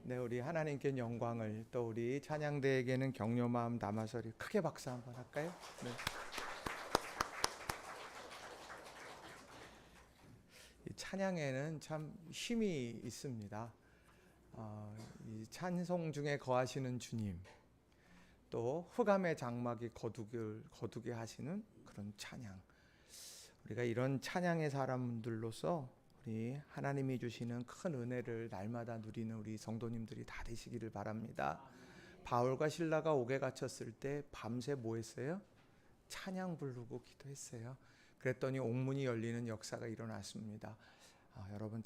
네, 우리 하나님께 영광을, 또 우리 찬양대에게는 격려 마음 담아서 우리 크게 박수 한번 할까요? 네. 이 찬양에는 참 힘이 있습니다. 이 찬송 중에 거하시는 주님, 또 흑암의 장막이 거두게 하시는 그런 찬양. 우리가 이런 찬양의 사람들로서 우리 하나님이 주시는 큰 은혜를 날마다 누리는 우리 성도님들이 다 되시기를 바랍니다. 바울과 실라가 옥에 갇혔을 때 밤새 뭐 했어요? 찬양 부르고 기도했어요. 그랬더니 옥문이 열리는 역사가 일어났습니다. 여러분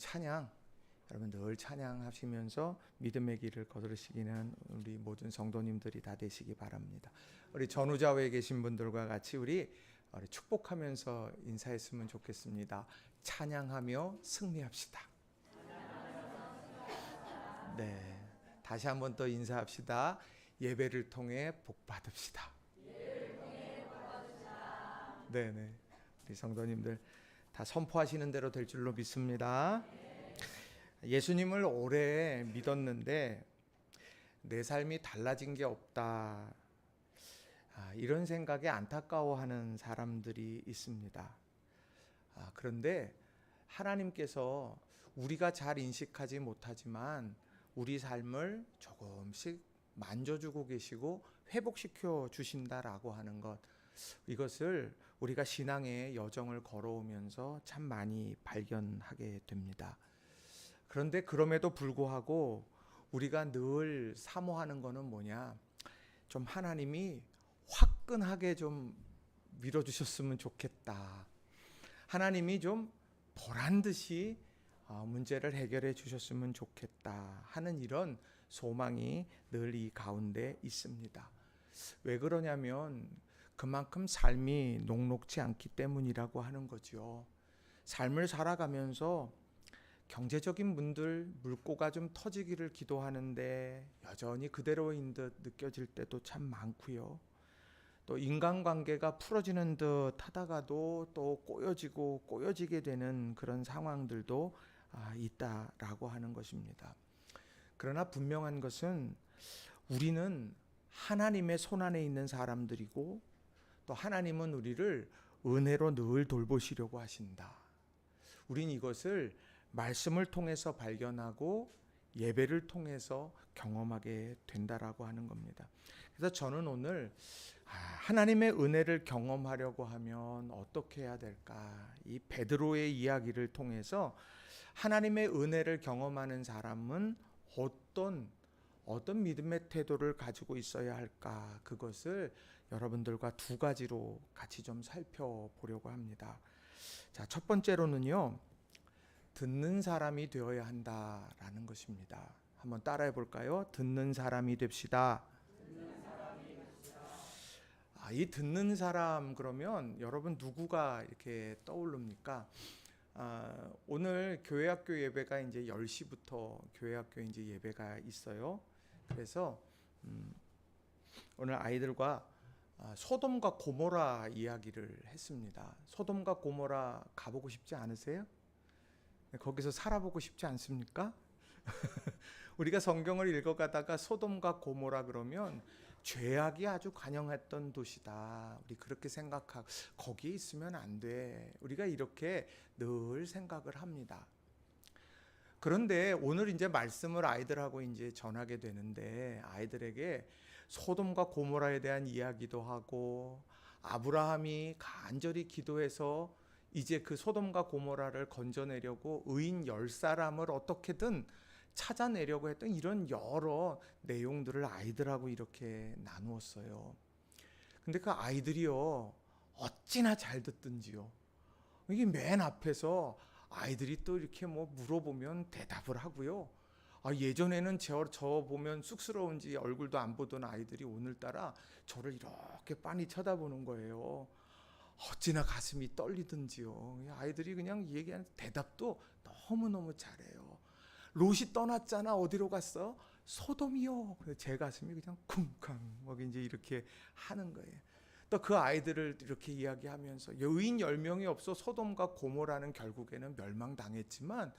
여러분 늘 찬양하시면서 믿음의 길을 걸으시기는 우리 모든 성도님들이 다 되시기 바랍니다. 우리 전후좌우에 계신 분들과 같이 우리 축복하면서 인사했으면 좋겠습니다. 찬양하며 승리합시다. 네, 다시 한번 또 인사합시다. 예배를 통해 복 받읍시다. 네네, 우리 성도님들 다 선포하시는 대로 될 줄로 믿습니다. 예수님을 오래 믿었는데 내 삶이 달라진 게 없다, 이런 생각에 안타까워하는 사람들이 있습니다. 그런데 하나님께서 우리가 잘 인식하지 못하지만 우리 삶을 조금씩 만져주고 계시고 회복시켜 주신다라고 하는 것, 이것을 우리가 신앙의 여정을 걸어오면서 참 많이 발견하게 됩니다. 그런데 그럼에도 불구하고 우리가 늘 사모하는 것은 뭐냐? 좀 하나님이 화끈하게 좀 밀어주셨으면 좋겠다. 하나님이 좀 보란 듯이 문제를 해결해 주셨으면 좋겠다 하는 이런 소망이 늘 이 가운데 있습니다. 왜 그러냐면 그만큼 삶이 녹록지 않기 때문이라고 하는 거죠. 삶을 살아가면서 경제적인 물꼬가 좀 터지기를 기도하는데 여전히 그대로인 듯 느껴질 때도 참 많고요. 또 인간관계가 풀어지는 듯 하다가도 또 꼬여지게 되는 그런 상황들도 있다라고 하는 것입니다. 그러나 분명한 것은 우리는 하나님의 손안에 있는 사람들이고, 또 하나님은 우리를 은혜로 늘 돌보시려고 하신다. 우린 이것을 말씀을 통해서 발견하고 예배를 통해서 경험하게 된다라고 하는 겁니다. 그래서 저는 오늘 하나님의 은혜를 경험하려고 하면 어떻게 해야 될까? 이 베드로의 이야기를 통해서 하나님의 은혜를 경험하는 사람은 어떤 믿음의 태도를 가지고 있어야 할까? 그것을 여러분들과 두 가지로 같이 좀 살펴보려고 합니다. 자, 첫 번째로는요, 듣는 사람이 되어야 한다라는 것입니다. 한번 따라해 볼까요? 듣는 사람이 됩시다. 이 듣는 사람 그러면 여러분 누구가 이렇게 떠오릅니까? 오늘 교회학교 예배가 이제 10시부터 교회학교 이제 예배가 있어요. 그래서 오늘 아이들과 소돔과 고모라 이야기를 했습니다. 소돔과 고모라 가보고 싶지 않으세요? 거기서 살아보고 싶지 않습니까? 우리가 성경을 읽어가다가 소돔과 고모라 그러면 죄악이 아주 관영했던 도시다, 우리 그렇게 생각하고 거기에 있으면 안 돼, 우리가 이렇게 늘 생각을 합니다. 그런데 오늘 이제 말씀을 아이들하고 이제 전하게 되는데 아이들에게 소돔과 고모라에 대한 이야기도 하고, 아브라함이 간절히 기도해서 이제 그 소돔과 고모라를 건져내려고 의인 10사람을 어떻게든 찾아내려고 했던 이런 여러 내용들을 아이들하고 이렇게 나누었어요. 근데 그 아이들이요, 어찌나 잘 듣든지요, 이게 맨 앞에서 아이들이 또 이렇게 뭐 물어보면 대답을 하고요. 예전에는 저 보면 쑥스러운지 얼굴도 안 보던 아이들이 오늘따라 저를 이렇게 빤히 쳐다보는 거예요. 어찌나 가슴이 떨리든지요. 아이들이 그냥 얘기하는 대답도 너무너무 잘해요. 롯이 떠났잖아. 어디로 갔어? 소돔이요. 제 가슴이 그냥 쿵쾅 막 이제 이렇게 하는 거예요. 또 그 아이들을 이렇게 이야기하면서 의인 10명이 없어 소돔과 고모라는 결국에는 멸망당했지만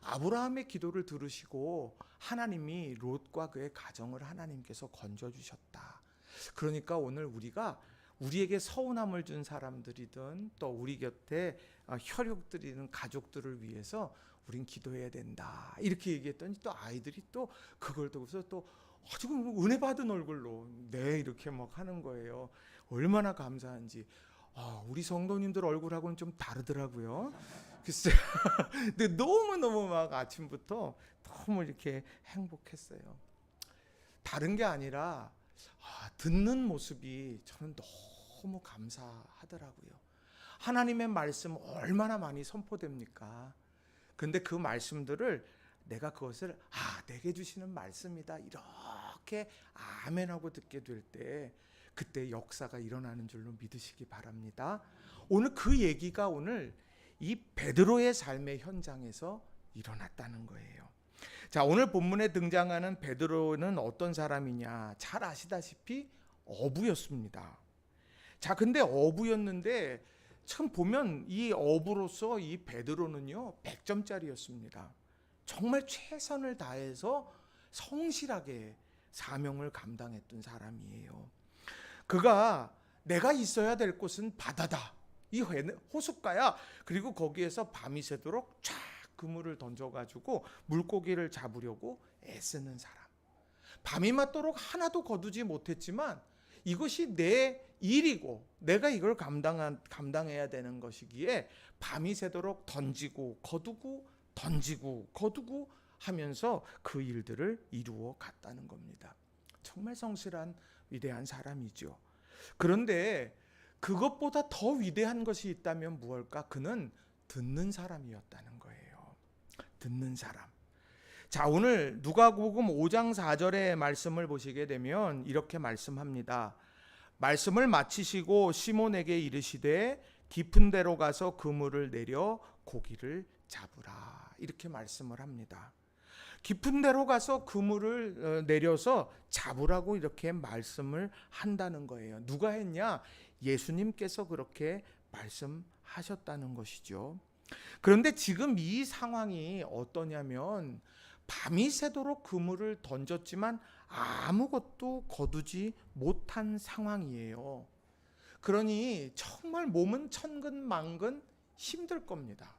아브라함의 기도를 들으시고 하나님이 롯과 그의 가정을 하나님께서 건져주셨다. 그러니까 오늘 우리가 우리에게 서운함을 준 사람들이든 또 우리 곁에 혈육들이든 가족들을 위해서 우린 기도해야 된다. 이렇게 얘기했더니 또 아이들이 또 그걸 듣고서 또 지금 은혜 받은 얼굴로 네 이렇게 막 하는 거예요. 얼마나 감사한지. 우리 성도님들 얼굴하고는 좀 다르더라고요. 글쎄, 근데 너무너무 막 아침부터 너무 이렇게 행복했어요. 다른 게 아니라 듣는 모습이 저는 너무 감사하더라고요. 하나님의 말씀 얼마나 많이 선포됩니까? 근데 그 말씀들을 내가 그것을 내게 주시는 말씀이다 이렇게 아멘하고 듣게 될 때 그때 역사가 일어나는 줄로 믿으시기 바랍니다. 오늘 그 얘기가 오늘 이 베드로의 삶의 현장에서 일어났다는 거예요. 자, 오늘 본문에 등장하는 베드로는 어떤 사람이냐? 잘 아시다시피 어부였습니다. 자, 근데 어부였는데 참 보면 이 어부로서 이 베드로는요 100점짜리였습니다. 정말 최선을 다해서 성실하게 사명을 감당했던 사람이에요. 그가 내가 있어야 될 곳은 바다다. 이 호숫가야. 그리고 거기에서 밤이 새도록 쫙 그물을 던져가지고 물고기를 잡으려고 애쓰는 사람. 밤이 맞도록 하나도 거두지 못했지만 이것이 내 일이고 내가 이걸 감당해야 되는 것이기에 밤이 새도록 던지고 거두고 던지고 거두고 하면서 그 일들을 이루어 갔다는 겁니다. 정말 성실한 위대한 사람이죠. 그런데 그것보다 더 위대한 것이 있다면 무엇일까? 그는 듣는 사람이었다는 거예요. 듣는 사람. 자, 오늘 누가복음 5장 4절의 말씀을 보시게 되면 이렇게 말씀합니다. 말씀을 마치시고 시몬에게 이르시되 깊은 데로 가서 그물을 내려 고기를 잡으라. 이렇게 말씀을 합니다. 깊은 데로 가서 그물을 내려서 잡으라고 이렇게 말씀을 한다는 거예요. 누가 했냐? 예수님께서 그렇게 말씀하셨다는 것이죠. 그런데 지금 이 상황이 어떠냐면 밤이 새도록 그물을 던졌지만 아무것도 거두지 못한 상황이에요. 그러니 정말 몸은 천근만근 힘들 겁니다.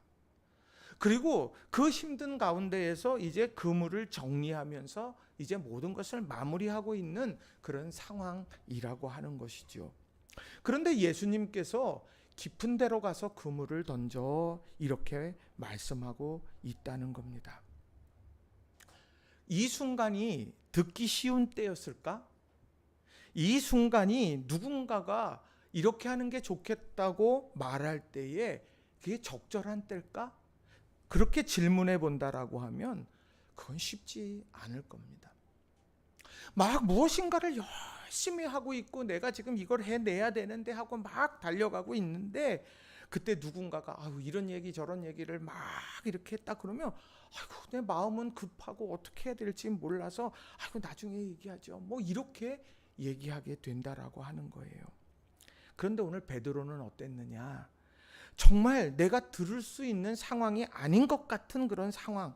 그리고 그 힘든 가운데에서 이제 그물을 정리하면서 이제 모든 것을 마무리하고 있는 그런 상황이라고 하는 것이죠. 그런데 예수님께서 깊은 데로 가서 그물을 던져 이렇게 말씀하고 있다는 겁니다. 이 순간이 듣기 쉬운 때였을까? 이 순간이 누군가가 이렇게 하는 게 좋겠다고 말할 때에 그게 적절한 때일까? 그렇게 질문해 본다라고 하면 그건 쉽지 않을 겁니다. 막 무엇인가를 열심히 하고 있고 내가 지금 이걸 해내야 되는데 하고 막 달려가고 있는데 그때 누군가가 이런 얘기 저런 얘기를 막 이렇게 했다 그러면 내 마음은 급하고 어떻게 해야 될지 몰라서 나중에 얘기하죠. 뭐 이렇게 얘기하게 된다라고 하는 거예요. 그런데 오늘 베드로는 어땠느냐? 정말 내가 들을 수 있는 상황이 아닌 것 같은 그런 상황.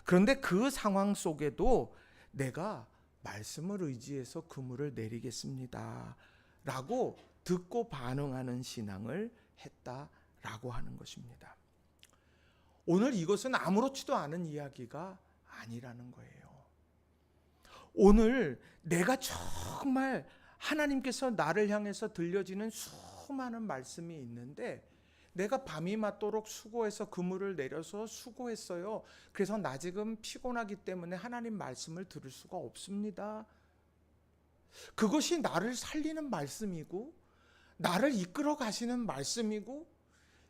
그런데 그 상황 속에도 내가 말씀을 의지해서 그물을 내리겠습니다. 라고 듣고 반응하는 신앙을 했다라고 하는 것입니다. 오늘 이것은 아무렇지도 않은 이야기가 아니라는 거예요. 오늘 내가 정말 하나님께서 나를 향해서 들려지는 수많은 말씀이 있는데 내가 밤이 맞도록 수고해서 그물을 내려서 수고했어요. 그래서 나 지금 피곤하기 때문에 하나님 말씀을 들을 수가 없습니다. 그것이 나를 살리는 말씀이고 나를 이끌어 가시는 말씀이고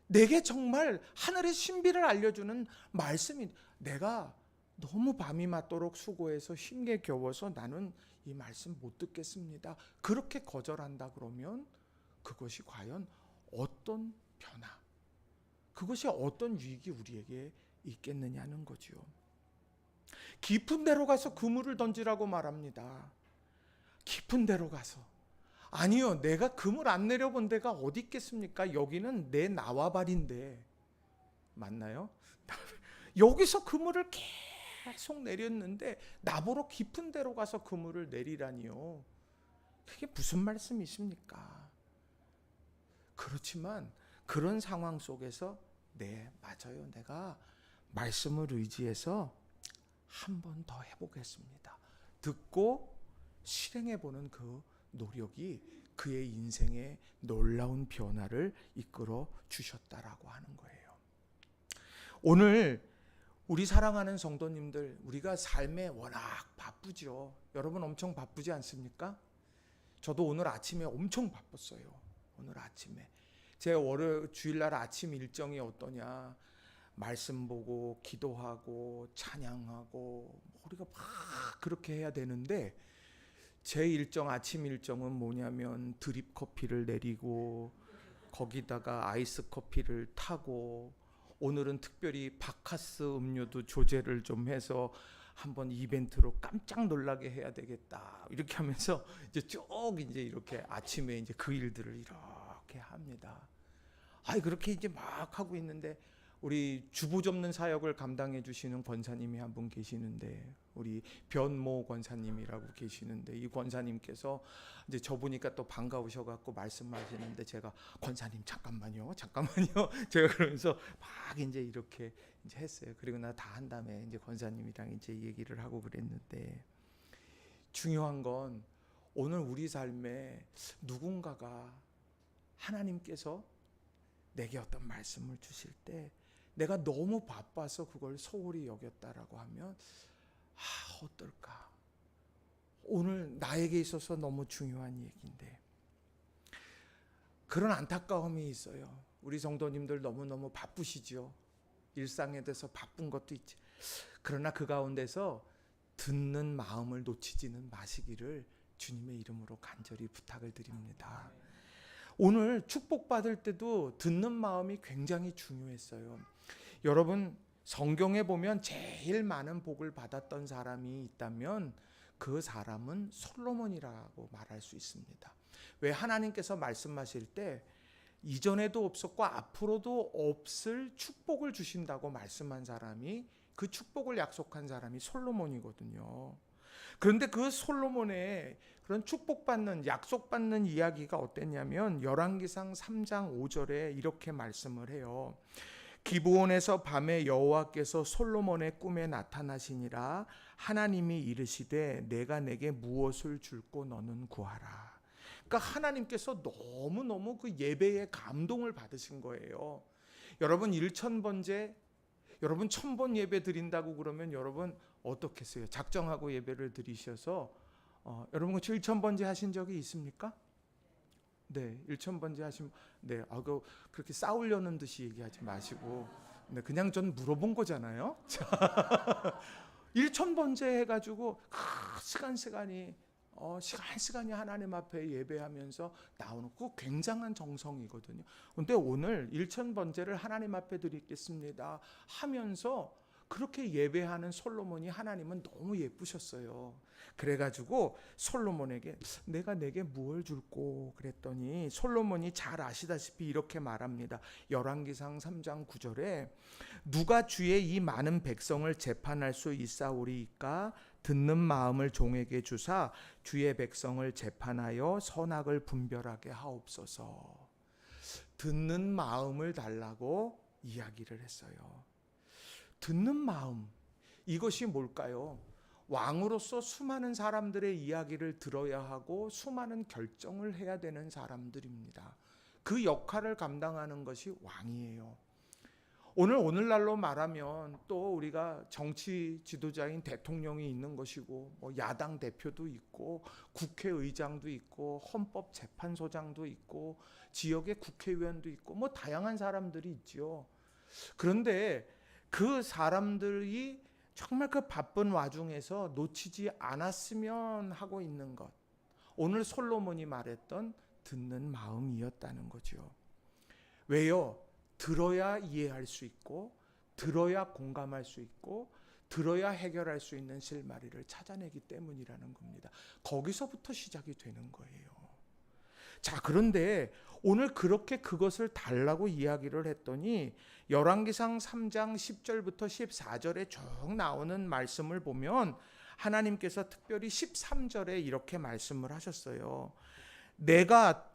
내게 정말 하늘의 신비를 알려주는 말씀이 내가 너무 밤이 맞도록 수고해서 힘에 겨워서 나는 이 말씀 못 듣겠습니다. 그렇게 거절한다 그러면 그것이 과연 어떤 변화, 그것이 어떤 유익이 우리에게 있겠느냐는 거죠. 깊은 데로 가서 그물을 던지라고 말합니다. 깊은 데로 가서. 아니요, 내가 그물 안 내려본 데가 어디 있겠습니까? 여기는 내 나와발인데. 맞나요? 여기서 그물을 계속 내렸는데 나보러 깊은 데로 가서 그물을 내리라니요. 그게 무슨 말씀이십니까? 그렇지만 그런 상황 속에서 네, 맞아요. 내가 말씀을 의지해서 한 번 더 해보겠습니다. 듣고 실행해보는 그 노력이 그의 인생에 놀라운 변화를 이끌어 주셨다라고 하는 거예요. 오늘 우리 사랑하는 성도님들, 우리가 삶에 워낙 바쁘죠. 여러분 엄청 바쁘지 않습니까? 저도 오늘 아침에 엄청 바빴어요. 오늘 아침에 제 주일날 아침 일정이 어떠냐, 말씀 보고 기도하고 찬양하고 우리가 막 그렇게 해야 되는데, 제 아침 일정은 뭐냐면 드립 커피를 내리고 거기다가 아이스 커피를 타고, 오늘은 특별히 바카스 음료도 조제를 좀 해서 한번 이벤트로 깜짝 놀라게 해야 되겠다, 이렇게 하면서 이제 쭉 이제 이렇게 아침에 이제 그 일들을 이렇게 합니다. 그렇게 이제 막 하고 있는데 우리 주보 접는 사역을 감당해 주시는 권사님이 한 분 계시는데, 우리 변모 권사님이라고 계시는데, 이 권사님께서 이제 저 보니까 또 반가우셔갖고 말씀하시는데, 제가 권사님 잠깐만요. 제가 그러면서 막 이제 이렇게 이제 했어요. 그리고 나 다 한 다음에 이제 권사님이랑 이제 얘기를 하고 그랬는데, 중요한 건 오늘 우리 삶에 누군가가 하나님께서 내게 어떤 말씀을 주실 때 내가 너무 바빠서 그걸 소홀히 여겼다라고 하면 어떨까? 오늘 나에게 있어서 너무 중요한 얘기인데, 그런 안타까움이 있어요. 우리 성도님들 너무너무 바쁘시죠. 일상에 대해서 바쁜 것도 있지. 그러나 그 가운데서 듣는 마음을 놓치지는 마시기를 주님의 이름으로 간절히 부탁을 드립니다. 오늘 축복받을 때도 듣는 마음이 굉장히 중요했어요. 여러분, 성경에 보면 제일 많은 복을 받았던 사람이 있다면 그 사람은 솔로몬이라고 말할 수 있습니다. 왜? 하나님께서 말씀하실 때 이전에도 없었고 앞으로도 없을 축복을 주신다고 말씀한 사람이, 그 축복을 약속한 사람이 솔로몬이거든요. 그런데 그 솔로몬의 그런 축복받는, 약속받는 이야기가 어땠냐면 열왕기상 3장 5절에 이렇게 말씀을 해요. 기브온에서 밤에 여호와께서 솔로몬의 꿈에 나타나시니라. 하나님이 이르시되 내가 내게 무엇을 줄고 너는 구하라. 그러니까 하나님께서 너무너무 그 예배에 감동을 받으신 거예요. 여러분 1,000번째, 여러분 1,000번 예배 드린다고 그러면 여러분 어떻겠어요? 작정하고 예배를 드리셔서 여러분 1,000번째 하신 적이 있습니까? 네, 1,000번째 하시면 네, 그렇게 싸우려는 듯이 얘기하지 마시고, 네, 그냥 전 물어본 거잖아요. 1,000번째 해가지고 시간이 하나님 앞에 예배하면서 나오는 그 굉장한 정성이거든요. 근데 오늘 1,000번째를 하나님 앞에 드리겠습니다 하면서 그렇게 예배하는 솔로몬이 하나님은 너무 예쁘셨어요. 그래가지고 솔로몬에게 내가 내게 무엇을 줄꼬 그랬더니 솔로몬이 잘 아시다시피 이렇게 말합니다. 열왕기상 3장 9절에 누가 주의 이 많은 백성을 재판할 수 있사오리이까? 듣는 마음을 종에게 주사 주의 백성을 재판하여 선악을 분별하게 하옵소서. 듣는 마음을 달라고 이야기를 했어요. 듣는 마음, 이것이 뭘까요? 왕으로서 수많은 사람들의 이야기를 들어야 하고 수많은 결정을 해야 되는 사람들입니다. 그 역할을 감당하는 것이 왕이에요. 오늘날로 말하면 또 우리가 정치 지도자인 대통령이 있는 것이고, 야당 대표도 있고, 국회의장도 있고, 헌법재판소장도 있고, 지역의 국회의원도 있고, 다양한 사람들이 있죠. 그런데 그 사람들이 정말 그 바쁜 와중에서 놓치지 않았으면 하고 있는 것, 오늘 솔로몬이 말했던 듣는 마음이었다는 거죠. 왜요? 들어야 이해할 수 있고, 들어야 공감할 수 있고, 들어야 해결할 수 있는 실마리를 찾아내기 때문이라는 겁니다. 거기서부터 시작이 되는 거예요. 자, 그런데 오늘 그렇게 그것을 달라고 이야기를 했더니 열왕기상 3장 10절부터 14절에 쭉 나오는 말씀을 보면 하나님께서 특별히 13절에 이렇게 말씀을 하셨어요. 내가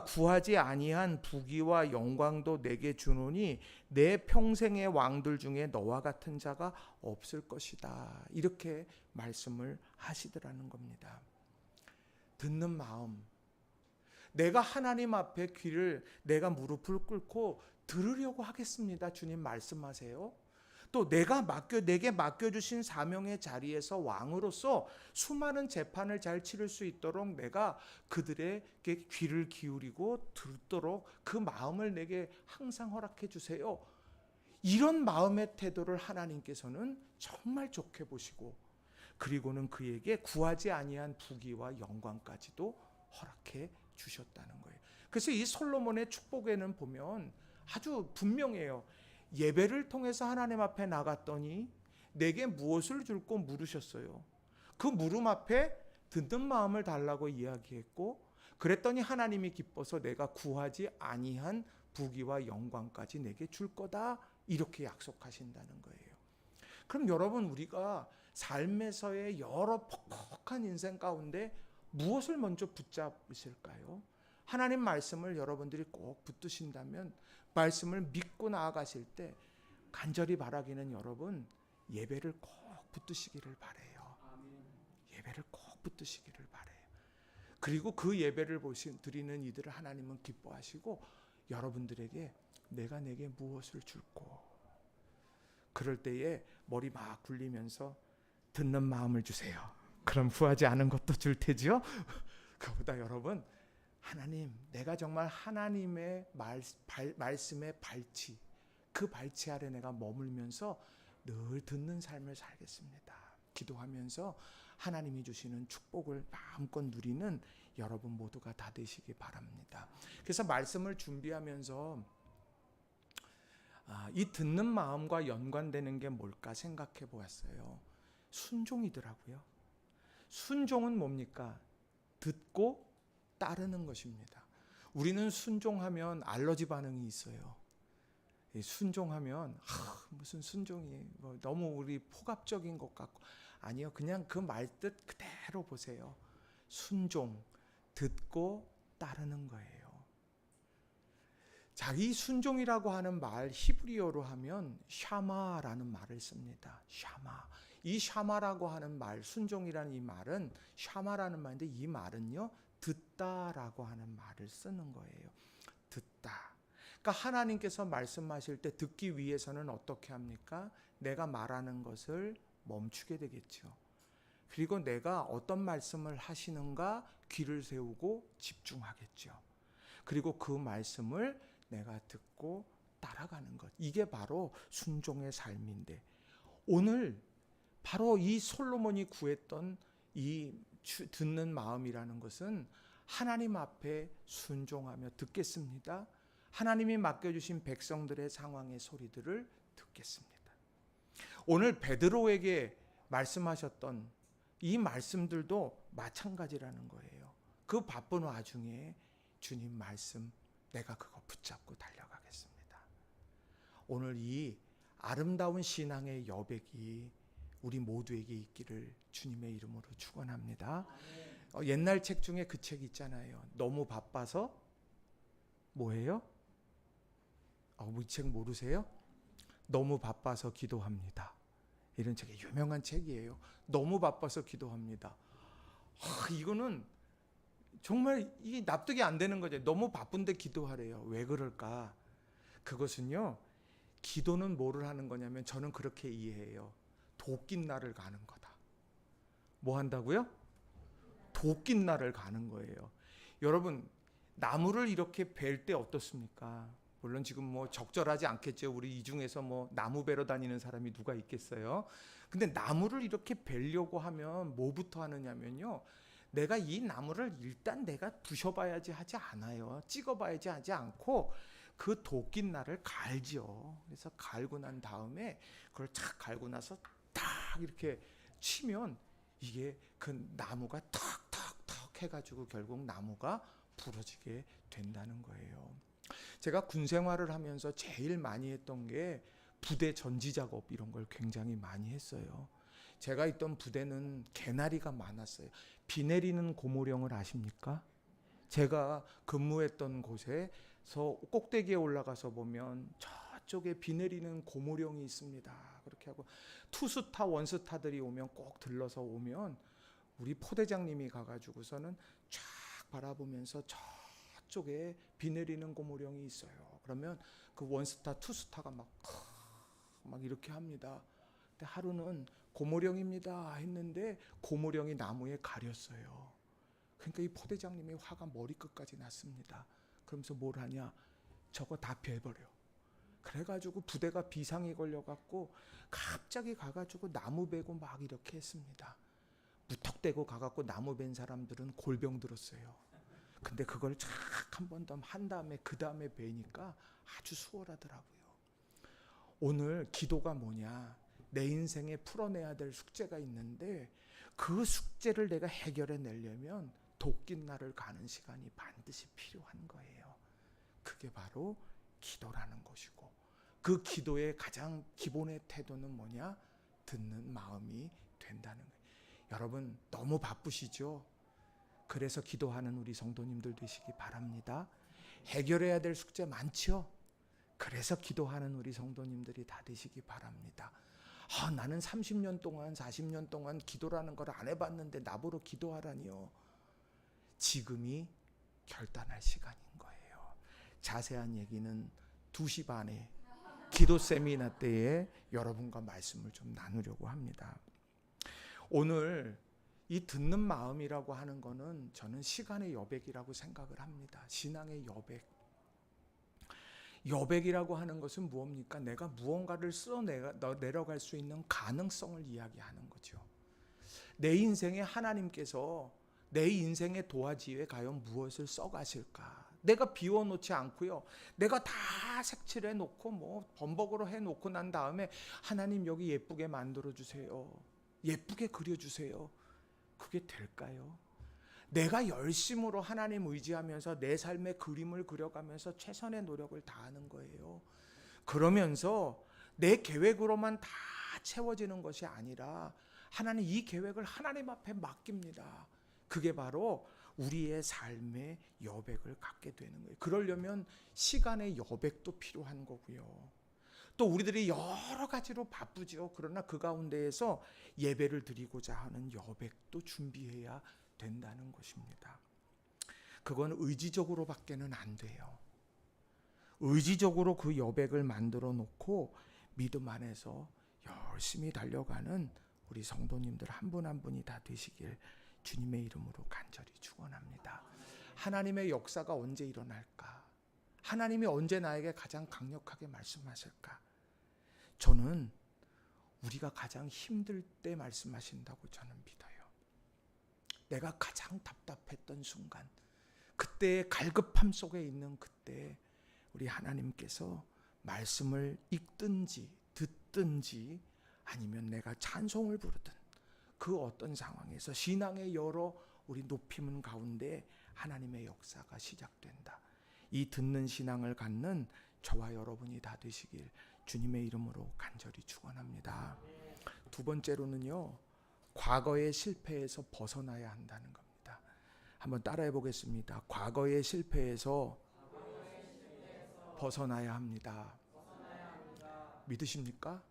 구하지 아니한 부귀와 영광도 내게 주노니 내 평생의 왕들 중에 너와 같은 자가 없을 것이다. 이렇게 말씀을 하시더라는 겁니다. 듣는 마음, 내가 하나님 앞에 내가 무릎을 꿇고 들으려고 하겠습니다. 주님 말씀하세요. 또 내게 맡겨주신 사명의 자리에서 왕으로서 수많은 재판을 잘 치를 수 있도록 내가 그들에게 귀를 기울이고 듣도록 그 마음을 내게 항상 허락해 주세요. 이런 마음의 태도를 하나님께서는 정말 좋게 보시고, 그리고는 그에게 구하지 아니한 부귀와 영광까지도 허락해 주셨다는 거예요. 그래서 이 솔로몬의 축복에는 보면 아주 분명해요. 예배를 통해서 하나님 앞에 나갔더니 내게 무엇을 줄고 물으셨어요. 그 물음 앞에 듣는 마음을 달라고 이야기했고, 그랬더니 하나님이 기뻐서 내가 구하지 아니한 부귀와 영광까지 내게 줄 거다, 이렇게 약속하신다는 거예요. 그럼 여러분, 우리가 삶에서의 여러 퍽퍽한 인생 가운데 무엇을 먼저 붙잡으실까요? 하나님 말씀을 여러분들이 꼭 붙드신다면, 말씀을 믿고 나아가실 때 간절히 바라기는 여러분, 예배를 꼭 붙드시기를 바라요. 예배를 꼭 붙드시기를 바라요. 그리고 그 예배를 드리는 이들을 하나님은 기뻐하시고, 여러분들에게 내가 내게 무엇을 줄고, 그럴 때에 머리 막 굴리면서 듣는 마음을 주세요. 그럼 구하지 않은 것도 줄 테지요. 그보다 여러분, 하나님, 내가 정말 하나님의 말씀의 발치, 그 발치 아래 내가 머물면서 늘 듣는 삶을 살겠습니다. 기도하면서 하나님이 주시는 축복을 마음껏 누리는 여러분 모두가 다 되시기 바랍니다. 그래서 말씀을 준비하면서 이 듣는 마음과 연관되는 게 뭘까 생각해 보았어요. 순종이더라고요. 순종은 뭡니까? 듣고 따르는 것입니다. 우리는 순종하면 알러지 반응이 있어요. 순종하면 무슨 순종이 너무 우리 포갑적인 것 같고, 아니요, 그냥 그 말뜻 그대로 보세요. 순종, 듣고 따르는 거예요. 이 순종이라고 하는 말, 히브리어로 하면 샤마라는 말을 씁니다. 샤마. 이 샤마라고 하는 말, 순종이라는 이 말은 샤마라는 말인데, 이 말은요, 듣다라고 하는 말을 쓰는 거예요. 듣다. 그러니까 하나님께서 말씀하실 때 듣기 위해서는 어떻게 합니까? 내가 말하는 것을 멈추게 되겠죠. 그리고 내가 어떤 말씀을 하시는가 귀를 세우고 집중하겠죠. 그리고 그 말씀을 내가 듣고 따라가는 것. 이게 바로 순종의 삶인데, 오늘 바로 이 솔로몬이 구했던 이 듣는 마음이라는 것은 하나님 앞에 순종하며 듣겠습니다. 하나님이 맡겨주신 백성들의 상황의 소리들을 듣겠습니다. 오늘 베드로에게 말씀하셨던 이 말씀들도 마찬가지라는 거예요. 그 바쁜 와중에 주님 말씀, 내가 그거 붙잡고 달려가겠습니다. 오늘 이 아름다운 신앙의 여백이 우리 모두에게 있기를 주님의 이름으로 축원합니다. 옛날 책 중에 그 책 있잖아요. 너무 바빠서 뭐예요? 이 책 모르세요? 너무 바빠서 기도합니다. 이런 책이 유명한 책이에요. 너무 바빠서 기도합니다. 이거는 정말 이 납득이 안 되는 거죠. 너무 바쁜데 기도하래요. 왜 그럴까? 그것은요, 기도는 뭐를 하는 거냐면, 저는 그렇게 이해해요. 도낀 날을 가는 거다. 뭐 한다고요? 도낀 날을 가는 거예요. 여러분, 나무를 이렇게 벨 때 어떻습니까? 물론 지금 뭐 적절하지 않겠죠. 우리 이 중에서 뭐 나무 베러 다니는 사람이 누가 있겠어요? 근데 나무를 이렇게 벨려고 하면 뭐부터 하느냐면요, 내가 이 나무를 일단 내가 부셔봐야지 하지 않아요. 찍어봐야지 하지 않고 그 도낀 날을 갈죠. 그래서 갈고 난 다음에 그걸 착 갈고 나서 딱 이렇게 치면 이게 그 나무가 탁탁탁 해가지고 결국 나무가 부러지게 된다는 거예요. 제가 군 생활을 하면서 제일 많이 했던 게 부대 전지 작업 이런 걸 굉장히 많이 했어요. 제가 있던 부대는 개나리가 많았어요. 비 내리는 고무령을 아십니까? 제가 근무했던 곳에서 꼭대기에 올라가서 보면 저쪽에 비 내리는 고무령이 있습니다. 그렇게 하고 투스타 원스타들이 오면 꼭 들러서 오면 우리 포대장님이 가가지고서는 쫙 바라보면서 저쪽에 비 내리는 고무령이 있어요. 그러면 그 원스타 투스타가 막 이렇게 합니다. 근데 하루는 고무령입니다 했는데 고무령이 나무에 가렸어요. 그러니까 이 포대장님이 화가 머리끝까지 났습니다. 그러면서 뭘 하냐? 저거 다 베버려. 그래가지고 부대가 비상이 걸려갖고 갑자기 가가지고 나무 베고 막 이렇게 했습니다. 무턱대고 가갖고 나무 벤 사람들은 골병 들었어요. 근데 그걸 착 한 번 더 한 다음에 그 다음에 베니까 아주 수월하더라고요. 오늘 기도가 뭐냐? 내 인생에 풀어내야 될 숙제가 있는데 그 숙제를 내가 해결해 내려면 도끼 날을 가는 시간이 반드시 필요한 거예요. 그게 바로 기도라는 것이고 그 기도의 가장 기본의 태도는 뭐냐? 듣는 마음이 된다는 거예요. 여러분 너무 바쁘시죠? 그래서 기도하는 우리 성도님들 되시기 바랍니다. 해결해야 될 숙제 많죠? 그래서 기도하는 우리 성도님들이 다 되시기 바랍니다. 나는 30년 동안 40년 동안 기도라는 걸 안 해봤는데 나보러 기도하라니요. 지금이 결단할 시간인 거예요. 자세한 얘기는 2시 반에 기도 세미나 때에 여러분과 말씀을 좀 나누려고 합니다. 오늘 이 듣는 마음이라고 하는 거는 저는 시간의 여백이라고 생각을 합니다. 신앙의 여백. 여백이라고 하는 것은 무엇입니까? 내가 무언가를 내려갈 수 있는 가능성을 이야기하는 거죠. 내 인생에 하나님께서 내 인생의 도화지에 과연 무엇을 써가실까? 내가 비워놓지 않고요. 내가 다 색칠해 놓고 범벅으로 해놓고 난 다음에 하나님 여기 예쁘게 만들어주세요. 예쁘게 그려주세요. 그게 될까요? 내가 열심으로 하나님 의지하면서 내 삶의 그림을 그려가면서 최선의 노력을 다하는 거예요. 그러면서 내 계획으로만 다 채워지는 것이 아니라 하나님 이 계획을 하나님 앞에 맡깁니다. 그게 바로 우리의 삶의 여백을 갖게 되는 거예요. 그러려면 시간의 여백도 필요한 거고요. 또 우리들이 여러 가지로 바쁘죠. 그러나 그 가운데에서 예배를 드리고자 하는 여백도 준비해야 된다는 것입니다. 그건 의지적으로밖에는 안 돼요. 의지적으로 그 여백을 만들어 놓고 믿음 안에서 열심히 달려가는 우리 성도님들 한 분 한 분이 다 되시길 주님의 이름으로 간절히 축원합니다. 하나님의 역사가 언제 일어날까? 하나님이 언제 나에게 가장 강력하게 말씀하실까? 저는 우리가 가장 힘들 때 말씀하신다고 저는 믿어요. 내가 가장 답답했던 순간, 그때의 갈급함 속에 있는 그때 우리 하나님께서 말씀을 읽든지 듣든지 아니면 내가 찬송을 부르든 그 어떤 상황에서 신앙의 여러 우리 높임은 가운데 하나님의 역사가 시작된다. 이 듣는 신앙을 갖는 저와 여러분이 다 되시길 주님의 이름으로 간절히 축원합니다. 두 번째로는요, 과거의 실패에서 벗어나야 한다는 겁니다. 한번 따라해 보겠습니다. 과거의 실패에서 벗어나야 합니다. 믿으십니까?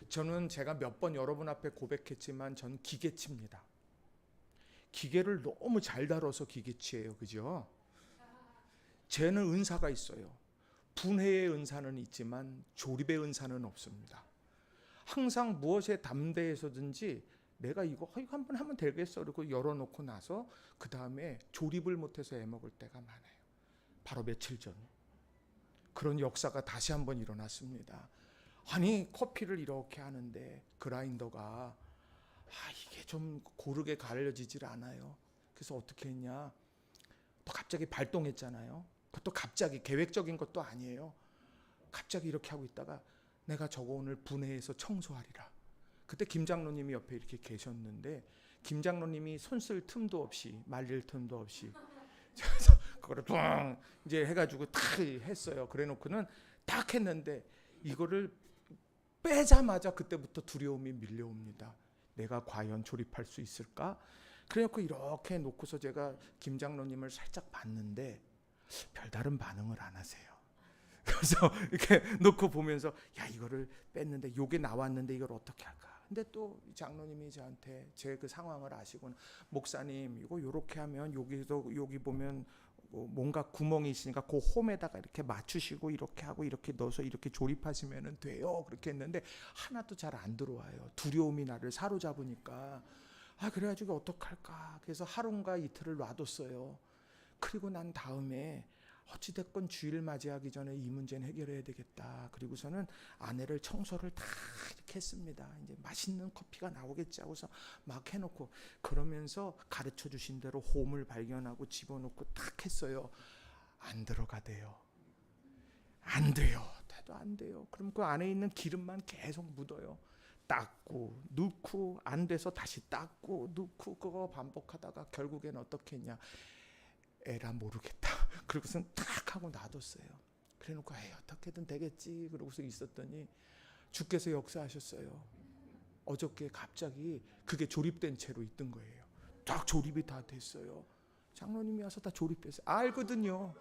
저는 제가 몇 번 여러분 앞에 고백했지만 전 기계치입니다. 기계를 너무 잘 다뤄서 기계치예요. 그죠? 쟤는 은사가 있어요. 분해의 은사는 있지만 조립의 은사는 없습니다. 항상 무엇에 담대해서든지 내가 이거 한번 하면 되겠어 그러고 열어놓고 나서 그 다음에 조립을 못해서 애먹을 때가 많아요. 바로 며칠 전 그런 역사가 다시 한번 일어났습니다. 아니 커피를 이렇게 하는데 그라인더가 이게 좀 고르게 가려지질 않아요. 그래서 어떻게 했냐, 또 갑자기 발동했잖아요. 그것도 갑자기 계획적인 것도 아니에요. 갑자기 이렇게 하고 있다가 내가 저거 오늘 분해해서 청소하리라. 그때 김 장로님이 옆에 이렇게 계셨는데 김 장로님이 손 쓸 틈도 없이 말릴 틈도 없이 그거를 붕 이제 해가지고 탁 했어요. 그래놓고는 딱 했는데 이거를 빼자마자 그때부터 두려움이 밀려옵니다. 내가 과연 조립할 수 있을까? 그래놓고 이렇게 놓고서 제가 김 장로님을 살짝 봤는데 별다른 반응을 안 하세요. 그래서 이렇게 놓고 보면서 야 이거를 뺐는데 요게 나왔는데 이걸 어떻게 할까? 근데 또 장로님이 저한테 제 그 상황을 아시고는 목사님 이거 요렇게 하면 여기도 여기 보면 뭔가 구멍이 있으니까 그 홈에다가 이렇게 맞추시고 이렇게 하고 이렇게 넣어서 이렇게 조립하시면 돼요. 그렇게 했는데 하나도 잘 안 들어와요. 두려움이 나를 사로잡으니까 그래가지고 어떡할까? 그래서 하루인가 이틀을 놔뒀어요. 그리고 난 다음에 어찌됐건 주일 맞이하기 전에 이 문제는 해결해야 되겠다. 그리고서는 아내를 청소를 다 이렇게 했습니다. 이제 맛있는 커피가 나오겠지 하고서 막 해놓고 그러면서 가르쳐 주신 대로 홈을 발견하고 집어넣고 탁 했어요. 안 들어가대요. 안 돼요. 돼도 안 돼요. 그럼 그 안에 있는 기름만 계속 묻어요. 닦고 넣고 안 돼서 다시 닦고 넣고 그거 반복하다가 결국엔 어떻게 했냐. 에라 모르겠다. 그러고선 탁 하고 놔뒀어요. 그래놓고 어떻게든 되겠지. 그러고서 있었더니 주께서 역사하셨어요. 어저께 갑자기 그게 조립된 채로 있던 거예요. 딱 조립이 다 됐어요. 장로님이 와서 다 조립했어요. 알거든요.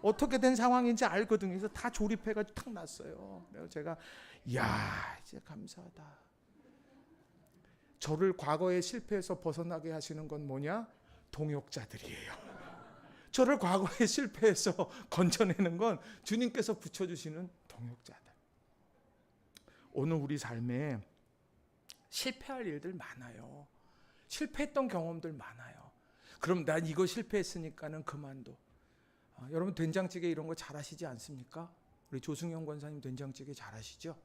어떻게 된 상황인지 알거든요. 그래서 다 조립해가지고 탁 놨어요. 그래서 제가 이야 이제 감사하다. 저를 과거의 실패에서 벗어나게 하시는 건 뭐냐? 동역자들이에요. 저를 과거의 실패에서 건져내는 건 주님께서 붙여주시는 동역자들. 오늘 우리 삶에 실패할 일들 많아요. 실패했던 경험들 많아요. 그럼 난 이거 실패했으니까는 그만둬. 여러분 된장찌개 이런 거 잘하시지 않습니까? 우리 조승영 권사님 된장찌개 잘하시죠?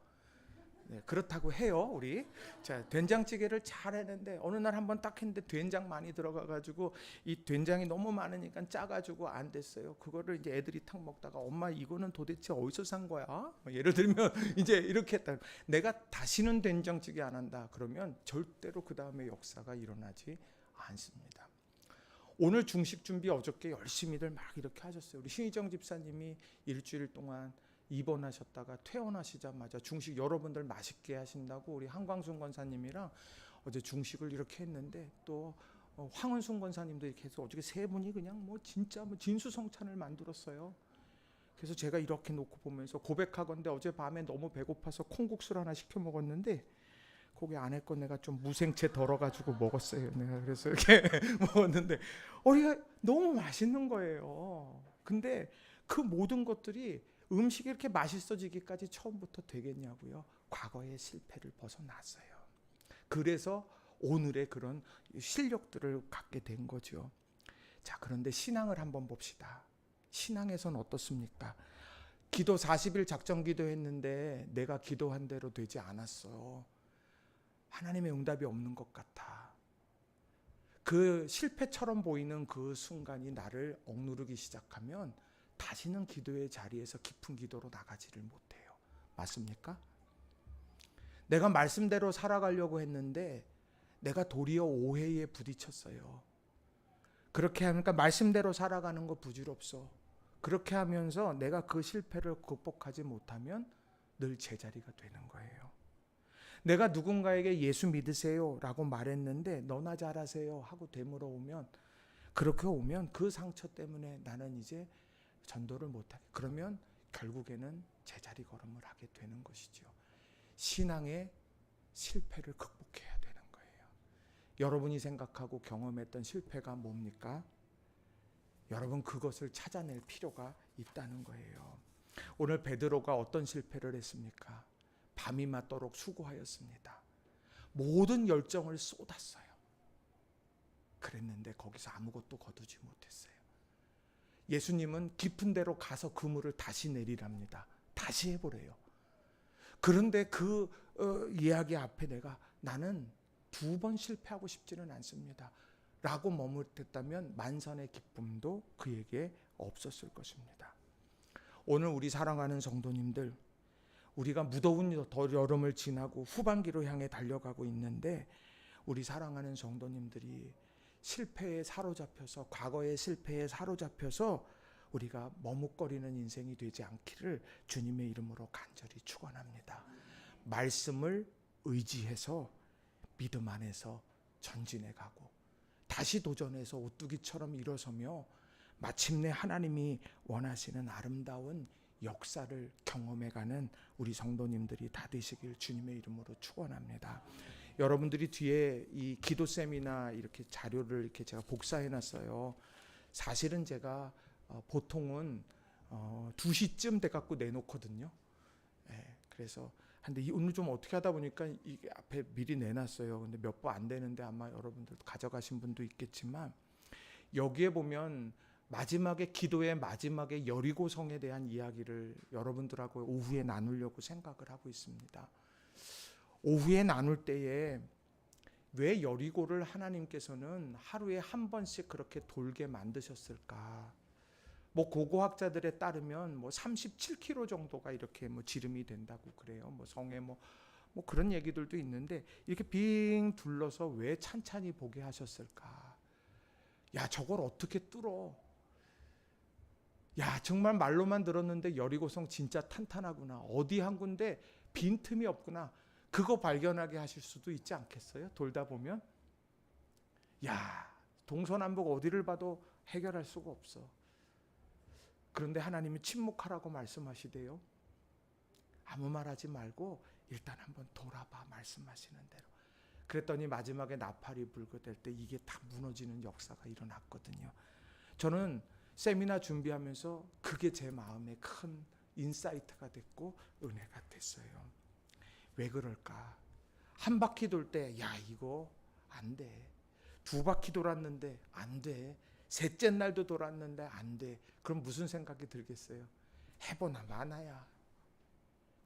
네, 그렇다고 해요. 우리 자 된장찌개를 잘 했는데 어느 날 한번 딱 했는데 된장 많이 들어가가지고 이 된장이 너무 많으니까 짜가지고 안 됐어요. 그거를 이제 애들이 탁 먹다가 엄마 이거는 도대체 어디서 산 거야? 예를 들면 이제 이렇게 했다. 내가 다시는 된장찌개 안 한다. 그러면 절대로 그 다음에 역사가 일어나지 않습니다. 오늘 중식 준비 어저께 열심히들 막 이렇게 하셨어요. 우리 신희정 집사님이 일주일 동안 입원하셨다가 퇴원하시자마자 중식 여러분들 맛있게 하신다고 우리 한광순 권사님이랑 어제 중식을 이렇게 했는데 또 황은순 권사님도 이렇게 해서 어저께 세 분이 그냥 뭐 진짜 뭐 진수성찬을 만들었어요. 그래서 제가 이렇게 놓고 보면서 고백하건대 어제 밤에 너무 배고파서 콩국수를 하나 시켜 먹었는데 거기 안에 거 내가 좀 무생채 덜어가지고 먹었어요. 내가 그래서 이렇게 먹었는데 우리가 너무 맛있는 거예요. 근데 그 모든 것들이 음식이 이렇게 맛있어지기까지 처음부터 되겠냐고요. 과거의 실패를 벗어났어요. 그래서 오늘의 그런 실력들을 갖게 된 거죠. 자, 그런데 신앙을 한번 봅시다. 신앙에선 어떻습니까? 기도 40일 작정 기도했는데 내가 기도한 대로 되지 않았어. 하나님의 응답이 없는 것 같아. 그 실패처럼 보이는 그 순간이 나를 억누르기 시작하면 다시는 기도의 자리에서 깊은 기도로 나가지를 못해요. 맞습니까? 내가 말씀대로 살아가려고 했는데 내가 도리어 오해에 부딪혔어요. 그렇게 하니까 말씀대로 살아가는 거 부질없어. 그렇게 하면서 내가 그 실패를 극복하지 못하면 늘 제자리가 되는 거예요. 내가 누군가에게 예수 믿으세요 라고 말했는데 너나 잘하세요 하고 되물어오면 그렇게 오면 그 상처 때문에 나는 이제 전도를 못하게 그러면 결국에는 제자리 걸음을 하게 되는 것이죠. 신앙의 실패를 극복해야 되는 거예요. 여러분이 생각하고 경험했던 실패가 뭡니까? 여러분 그것을 찾아낼 필요가 있다는 거예요. 오늘 베드로가 어떤 실패를 했습니까? 밤이 맞도록 수고하였습니다. 모든 열정을 쏟았어요. 그랬는데 거기서 아무것도 거두지 못했어요. 예수님은 깊은 데로 가서 그물을 다시 내리랍니다. 다시 해보래요. 그런데 그 이야기 앞에 나는 2번 실패하고 싶지는 않습니다. 라고 머뭇댔다면 만선의 기쁨도 그에게 없었을 것입니다. 오늘 우리 사랑하는 성도님들, 우리가 무더운 여름을 지나고 후반기로 향해 달려가고 있는데 우리 사랑하는 성도님들이 실패에 사로잡혀서 과거의 실패에 사로잡혀서 우리가 머뭇거리는 인생이 되지 않기를 주님의 이름으로 간절히 축원합니다. 말씀을 의지해서 믿음 안에서 전진해 가고 다시 도전해서 오뚜기처럼 일어서며 마침내 하나님이 원하시는 아름다운 역사를 경험해가는 우리 성도님들이 다 되시길 주님의 이름으로 축원합니다. 여러분들이 뒤에 이 기도 세미나 이렇게 자료를 이렇게 제가 복사해놨어요. 사실은 제가 보통은 2시쯤 돼갖고 내놓거든요. 그래서 근데 오늘 좀 어떻게 하다 보니까 이게 앞에 미리 내놨어요. 근데 몇 번 안 되는데 아마 여러분들 가져가신 분도 있겠지만 여기에 보면 마지막에 기도의 마지막에 여리고성에 대한 이야기를 여러분들하고 오후에 나누려고 생각을 하고 있습니다. 오후에 나눌 때에 왜 여리고를 하나님께서는 하루에 한 번씩 그렇게 돌게 만드셨을까? 뭐 고고학자들에 따르면 뭐 37km 정도가 이렇게 뭐 지름이 된다고 그래요. 뭐 성에 뭐 그런 얘기들도 있는데 이렇게 빙 둘러서 왜 찬찬히 보게 하셨을까? 야, 저걸 어떻게 뚫어? 야, 정말 말로만 들었는데 여리고성 진짜 탄탄하구나. 어디 한 군데 빈틈이 없구나. 그거 발견하게 하실 수도 있지 않겠어요? 돌다 보면 야, 동서남북 어디를 봐도 해결할 수가 없어. 그런데 하나님이 침묵하라고 말씀하시대요. 아무 말하지 말고 일단 한번 돌아봐, 말씀하시는 대로. 그랬더니 마지막에 나팔이 불고 될 때 이게 다 무너지는 역사가 일어났거든요. 저는 세미나 준비하면서 그게 제 마음에 큰 인사이트가 됐고 은혜가 됐어요. 왜 그럴까? 한 바퀴 돌 때 야, 이거 안 돼. 2바퀴 돌았는데 안 돼. 셋째 날도 돌았는데 안 돼. 그럼 무슨 생각이 들겠어요? 해보나 마나야.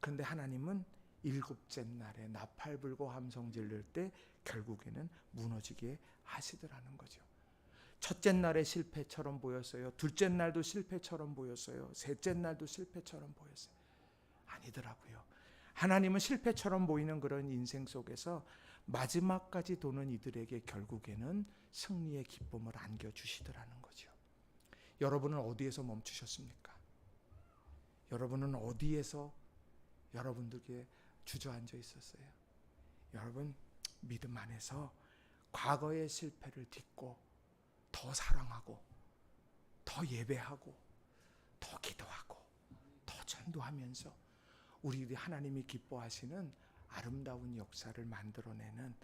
그런데 하나님은 7째 날에 나팔 불고 함성 지를 때 결국에는 무너지게 하시더라는 거죠. 첫째 날의 실패처럼 보였어요. 둘째 날도 실패처럼 보였어요. 셋째 날도 실패처럼 보였어요. 아니더라고요. 하나님은 실패처럼 보이는 그런 인생 속에서 마지막까지 도는 이들에게 결국에는 승리의 기쁨을 안겨주시더라는 거죠. 여러분은 어디에서 멈추셨습니까? 여러분은 어디에서 여러분들께 주저앉아 있었어요? 여러분, 믿음 안에서 과거의 실패를 딛고 더 사랑하고 더 예배하고 더 기도하고 더 전도하면서 우리 하나님이 기뻐하시는 아름다운 역사를 만들어내는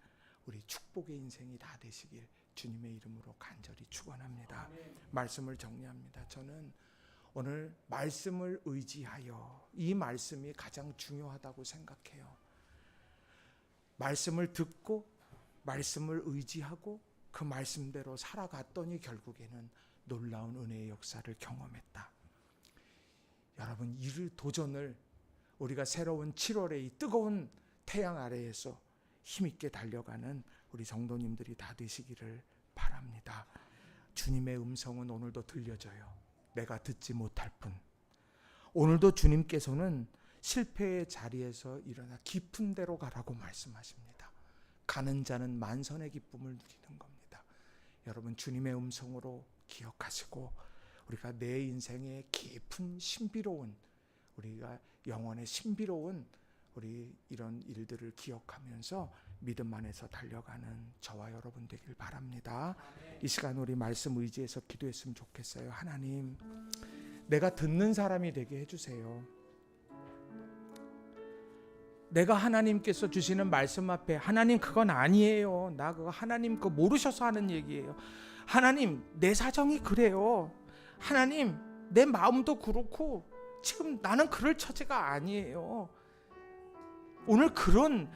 우리 축복의 인생이 다 되시길 주님의 이름으로 간절히 축원합니다. 말씀을 정리합니다. 저는 오늘 말씀을 의지하여, 이 말씀이 가장 중요하다고 생각해요. 말씀을 듣고 말씀을 의지하고 그 말씀대로 살아갔더니 결국에는 놀라운 은혜의 역사를 경험했다. 여러분, 이 도전을 우리가 새로운 7월의 이 뜨거운 태양 아래에서 힘있게 달려가는 우리 성도님들이 다 되시기를 바랍니다. 주님의 음성은 오늘도 들려져요. 내가 듣지 못할 뿐. 오늘도 주님께서는 실패의 자리에서 일어나 깊은 데로 가라고 말씀하십니다. 가는 자는 만선의 기쁨을 누리는 겁니다. 여러분, 주님의 음성으로 기억하시고 우리가 내 인생의 깊은 신비로운, 우리가 영혼의 신비로운 우리 이런 일들을 기억하면서 믿음 안에서 달려가는 저와 여러분 되길 바랍니다. 이 시간 우리 말씀 의지해서 기도했으면 좋겠어요. 하나님, 내가 듣는 사람이 되게 해주세요. 내가 하나님께서 주시는 말씀 앞에 하나님 그건 아니에요. 나 그거 하나님 그거 모르셔서 하는 얘기예요. 하나님 내 사정이 그래요. 하나님 내 마음도 그렇고 지금 나는 그럴 처지가 아니에요. 오늘 그런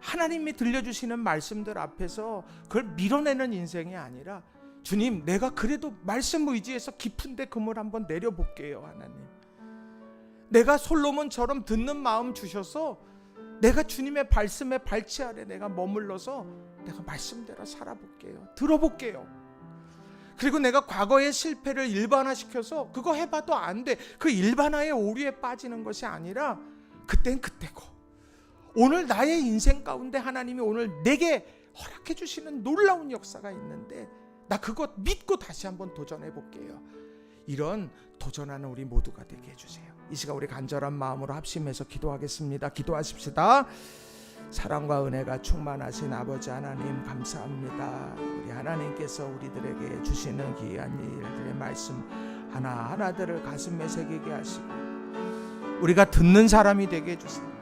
하나님이 들려주시는 말씀들 앞에서 그걸 밀어내는 인생이 아니라 주님 내가 그래도 말씀 의지해서 깊은데 그물 한번 내려볼게요. 하나님 내가 솔로몬처럼 듣는 마음 주셔서 내가 주님의 말씀에 발치 아래 내가 머물러서 내가 말씀대로 살아볼게요. 들어볼게요. 그리고 내가 과거의 실패를 일반화시켜서 그거 해봐도 안 돼. 그 일반화의 오류에 빠지는 것이 아니라 그땐 그때고 오늘 나의 인생 가운데 하나님이 오늘 내게 허락해 주시는 놀라운 역사가 있는데 나 그것 믿고 다시 한번 도전해 볼게요. 이런 도전하는 우리 모두가 되게 해주세요. 이 시간 우리 간절한 마음으로 합심해서 기도하겠습니다. 기도하십시다. 사랑과 은혜가 충만하신 아버지 하나님 감사합니다. 우리 하나님께서 우리들에게 주시는 귀한 일들의 말씀 하나하나들을 가슴에 새기게 하시고 우리가 듣는 사람이 되게 해주세요.